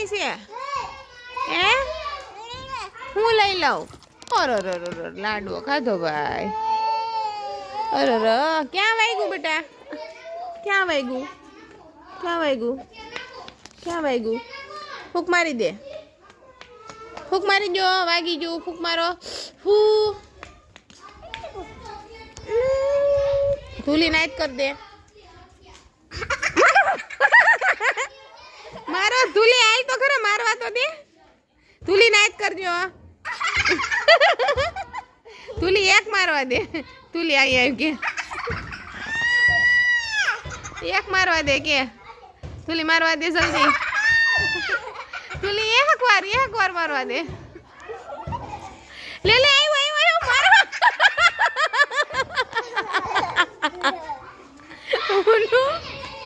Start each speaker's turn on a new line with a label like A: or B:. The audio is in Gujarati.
A: લેવાની છે હે હું લઈ લઉં અરે લાડવો ખાધો ભાઈ અરે ક્યાં વાગ્યું બેટા ક્યાં વાગ્યું ક્યાં વાગ્યું ક્યાં વાગ્યું ફૂંક મારી દે ફૂંક મારી દો વાગી ગયું ફૂંક મારો ફૂ ધૂલી નાઈટ કર દે મારો ધૂલી આઈ તો ખરા મારવા તો દે ધૂલી નાઈટ કરજો ધૂલી એક મારવા દે ધૂલી આવી કે એક મારવા દે કે ધૂલી મારવા દે જલ્દી ધૂલી એક વાર મારવા દે લે આવ્યો મારવા